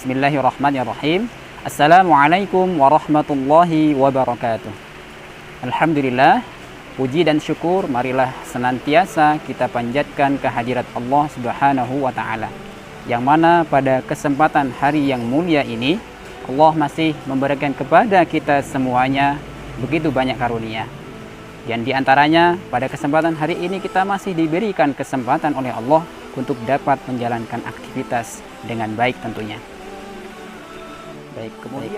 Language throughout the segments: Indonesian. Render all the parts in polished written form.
Bismillahirrahmanirrahim. Assalamualaikum warahmatullahi wabarakatuh. Alhamdulillah, puji dan syukur marilah senantiasa kita panjatkan kehadirat Allah Subhanahu wa taala. Yang mana pada kesempatan hari yang mulia ini Allah masih memberikan kepada kita semuanya begitu banyak karunia. Dan di antaranya pada kesempatan hari ini kita masih diberikan kesempatan oleh Allah untuk dapat menjalankan aktivitas dengan baik tentunya.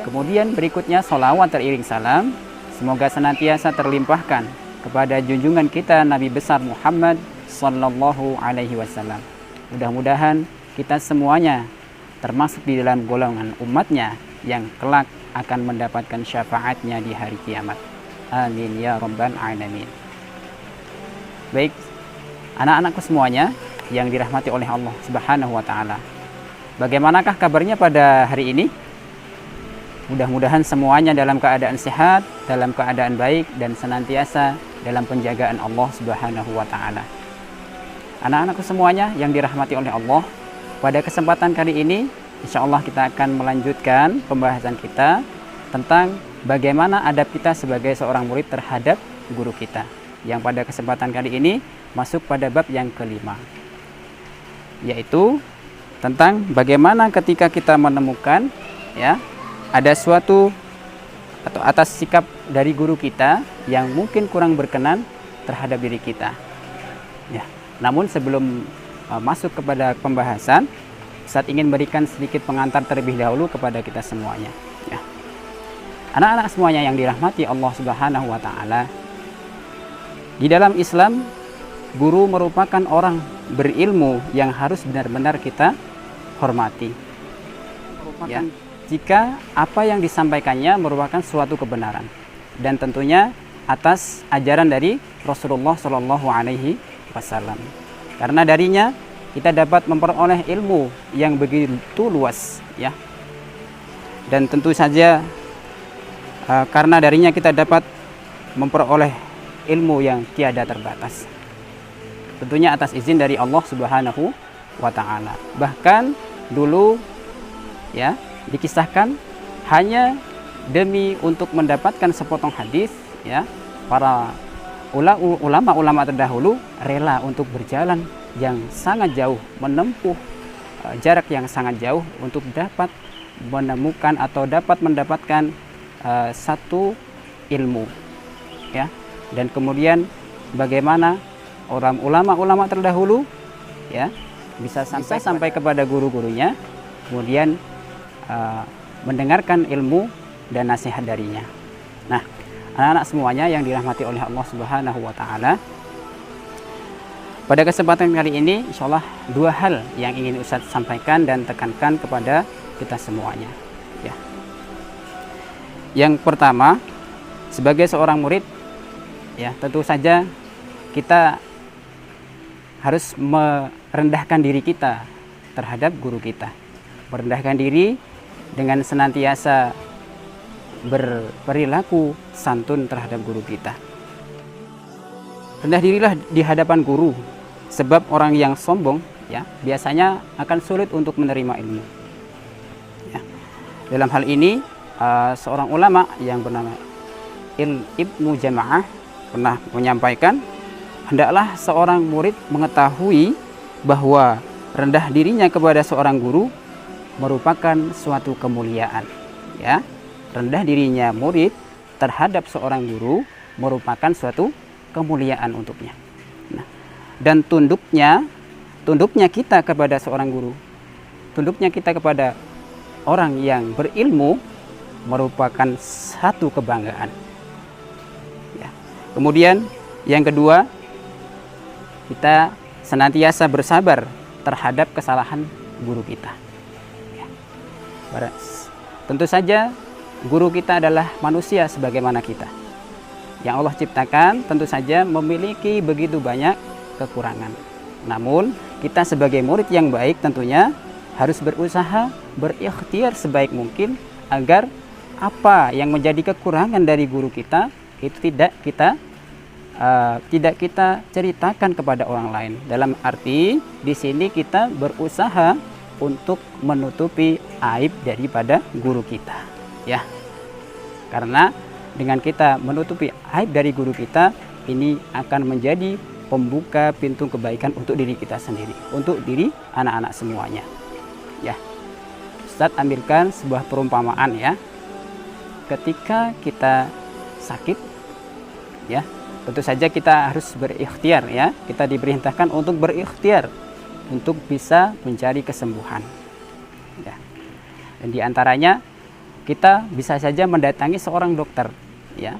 Kemudian berikutnya sholawat teriring salam semoga senantiasa terlimpahkan kepada junjungan kita Nabi besar Muhammad sallallahu alaihi wasallam. Mudah-mudahan kita semuanya termasuk di dalam golongan umatnya yang kelak akan mendapatkan syafaatnya di hari kiamat. Amin ya rabbal alamin. Baik, anak-anakku semuanya yang dirahmati oleh Allah Subhanahu wa taala. Bagaimanakah kabarnya pada hari ini? Mudah-mudahan semuanya dalam keadaan sehat, dalam keadaan baik, dan senantiasa dalam penjagaan Allah Subhanahu wa taala. Anak-anakku semuanya yang dirahmati oleh Allah, pada kesempatan kali ini insya Allah kita akan melanjutkan pembahasan kita tentang bagaimana adab kita sebagai seorang murid terhadap guru kita. Yang pada kesempatan kali ini masuk pada bab yang kelima, yaitu tentang bagaimana ketika kita menemukan ada suatu atau atas sikap dari guru kita yang mungkin kurang berkenan terhadap diri kita. Namun sebelum masuk kepada pembahasan, Ustaz ingin berikan sedikit pengantar terlebih dahulu kepada kita semuanya. Anak-anak semuanya yang dirahmati Allah Subhanahu wa taala. Di dalam Islam, guru merupakan orang berilmu yang harus benar-benar kita hormati. Jika apa yang disampaikannya merupakan suatu kebenaran dan tentunya atas ajaran dari Rasulullah Shallallahu Alaihi Wasallam. Karena darinya kita dapat memperoleh ilmu yang begitu luas, dan tentu saja karena darinya kita dapat memperoleh ilmu yang tiada terbatas. Tentunya atas izin dari Allah Subhanahu wa taala. Bahkan dulu dikisahkan hanya demi untuk mendapatkan sepotong hadis, para ulama-ulama terdahulu rela untuk berjalan yang sangat jauh, menempuh jarak yang sangat jauh untuk dapat menemukan atau dapat mendapatkan satu ilmu, dan kemudian bagaimana orang ulama-ulama terdahulu bisa sampai kepada guru-gurunya, kemudian mendengarkan ilmu dan nasihat darinya. Nah, anak-anak semuanya yang dirahmati oleh Allah Subhanahu wa taala, pada kesempatan kali ini insyaallah dua hal yang ingin Ustaz sampaikan dan tekankan kepada kita semuanya. Yang pertama, sebagai seorang murid, tentu saja kita harus merendahkan diri kita terhadap guru kita. Merendahkan diri dengan senantiasa berperilaku santun terhadap guru kita. Rendah dirilah di hadapan guru, sebab orang yang sombong biasanya akan sulit untuk menerima ilmu. Dalam hal ini seorang ulama yang bernama Ibnu Jamaah pernah menyampaikan, hendaklah seorang murid mengetahui bahwa rendah dirinya kepada seorang guru merupakan suatu kemuliaan. Rendah dirinya murid terhadap seorang guru merupakan suatu kemuliaan untuknya. Dan tunduknya kita kepada seorang guru, tunduknya kita kepada orang yang berilmu merupakan satu kebanggaan. Kemudian yang kedua, kita senantiasa bersabar terhadap kesalahan guru kita. Tentu saja guru kita adalah manusia sebagaimana kita. Yang Allah ciptakan tentu saja memiliki begitu banyak kekurangan. Namun kita sebagai murid yang baik tentunya harus berusaha, berikhtiar sebaik mungkin agar apa yang menjadi kekurangan dari guru kita itu tidak kita ceritakan kepada orang lain. Dalam arti di sini kita berusaha untuk menutupi aib daripada guru kita, ya. Karena dengan kita menutupi aib dari guru kita, ini akan menjadi pembuka pintu kebaikan untuk diri kita sendiri, untuk diri anak-anak semuanya, ya. Ustadz ambilkan sebuah perumpamaan, ya. Ketika kita sakit, ya, tentu saja kita harus berikhtiar, ya. Kita diperintahkan untuk berikhtiar untuk bisa mencari kesembuhan, ya. Dan diantaranya kita bisa saja mendatangi seorang dokter, ya.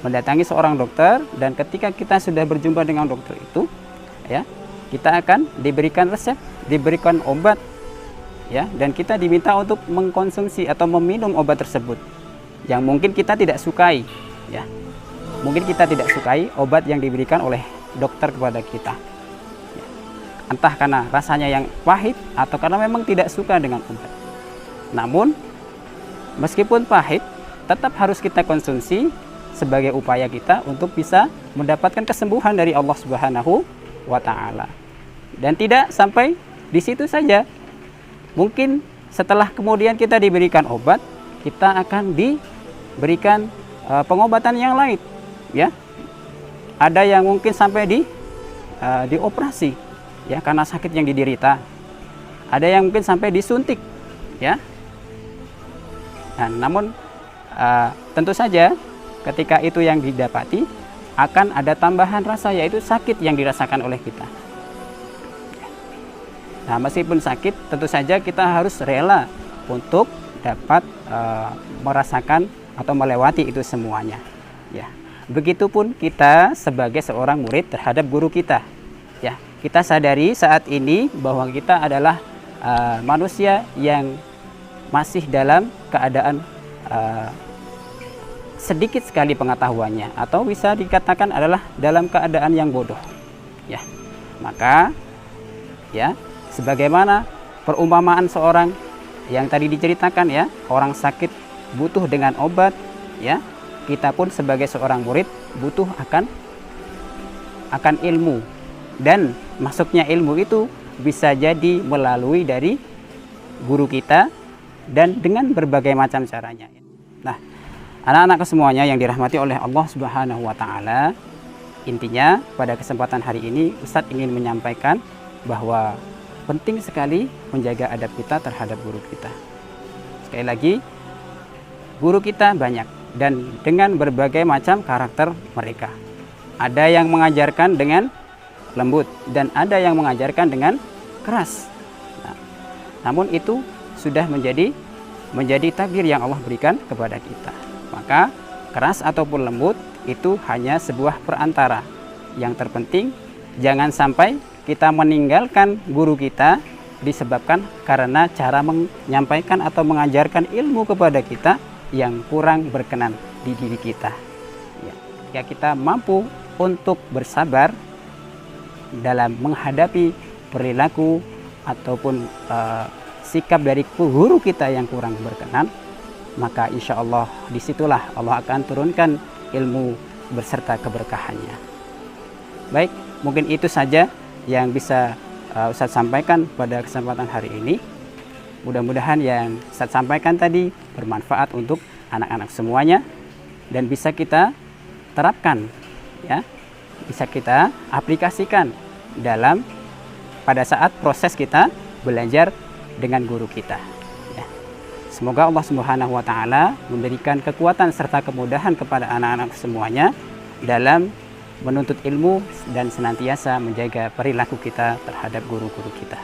Mendatangi seorang dokter, dan ketika kita sudah berjumpa dengan dokter itu, ya, kita akan diberikan resep, diberikan obat, ya, dan kita diminta untuk mengkonsumsi atau meminum obat tersebut yang mungkin kita tidak sukai, ya. Mungkin kita tidak sukai obat yang diberikan oleh dokter kepada kita, ya. Entah karena rasanya yang pahit atau karena memang tidak suka dengan obat. Namun meskipun pahit, tetap harus kita konsumsi sebagai upaya kita untuk bisa mendapatkan kesembuhan dari Allah Subhanahu wa Ta'ala. Dan tidak sampai di situ saja. Mungkin setelah kemudian kita diberikan obat, kita akan diberikan pengobatan yang lain, ya. Ada yang mungkin sampai dioperasi, ya, karena sakit yang diderita. Ada yang mungkin sampai disuntik, ya. Nah, namun tentu saja ketika itu yang didapati, akan ada tambahan rasa, yaitu sakit yang dirasakan oleh kita. Nah, meskipun sakit, tentu saja kita harus rela untuk dapat merasakan atau melewati itu semuanya, ya. Begitupun kita sebagai seorang murid terhadap guru kita, ya. Kita sadari saat ini bahwa kita adalah manusia yang masih dalam keadaan sedikit sekali pengetahuannya, atau bisa dikatakan adalah dalam keadaan yang bodoh, ya. Maka, ya, sebagaimana perumpamaan seorang yang tadi diceritakan, ya, orang sakit butuh dengan obat, ya, kita pun sebagai seorang murid butuh akan ilmu, dan masuknya ilmu itu bisa jadi melalui dari guru kita dan dengan berbagai macam caranya. Nah, anak-anak semuanya yang dirahmati oleh Allah Subhanahu wa Ta'ala, intinya pada kesempatan hari ini Ustadz ingin menyampaikan bahwa penting sekali menjaga adab kita terhadap guru kita. Sekali lagi, guru kita banyak dan dengan berbagai macam karakter mereka. Ada yang mengajarkan dengan lembut dan ada yang mengajarkan dengan keras. Nah, namun itu sudah menjadi takdir yang Allah berikan kepada kita. Maka keras ataupun lembut itu hanya sebuah perantara. Yang terpenting jangan sampai kita meninggalkan guru kita disebabkan karena cara menyampaikan atau mengajarkan ilmu kepada kita yang kurang berkenan di diri kita, ya. Ya, kita mampu untuk bersabar dalam menghadapi perilaku ataupun sikap dari guru kita yang kurang berkenan, maka insya Allah disitulah Allah akan turunkan ilmu berserta keberkahannya. Baik, mungkin itu saja yang bisa Ustadz sampaikan pada kesempatan hari ini. Mudah-mudahan yang Ustadz sampaikan tadi bermanfaat untuk anak-anak semuanya dan bisa kita terapkan, ya, bisa kita aplikasikan pada saat proses kita belajar dengan guru kita, ya. Semoga Allah Subhanahu wa Ta'ala memberikan kekuatan serta kemudahan kepada anak-anak semuanya dalam menuntut ilmu dan senantiasa menjaga perilaku kita terhadap guru-guru kita.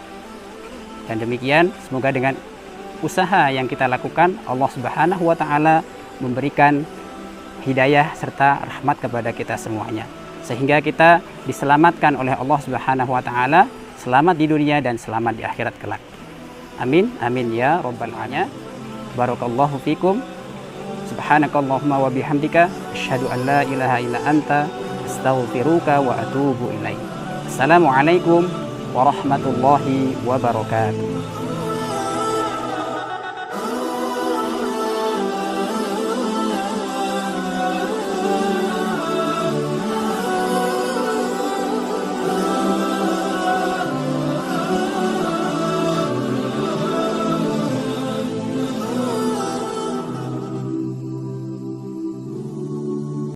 Dan demikian, semoga dengan usaha yang kita lakukan, Allah Subhanahu wa Ta'ala memberikan hidayah serta rahmat kepada kita semuanya, sehingga kita diselamatkan oleh Allah Subhanahu wa Ta'ala, selamat di dunia dan selamat di akhirat kelak. Amin, amin ya rabbal alamin. Barakallahu fikum. Subhanakallahumma wa bihamdika asyhadu an la ilaha illa anta astaghfiruka wa atubu ilaik. Assalamualaikum warahmatullahi wabarakatuh.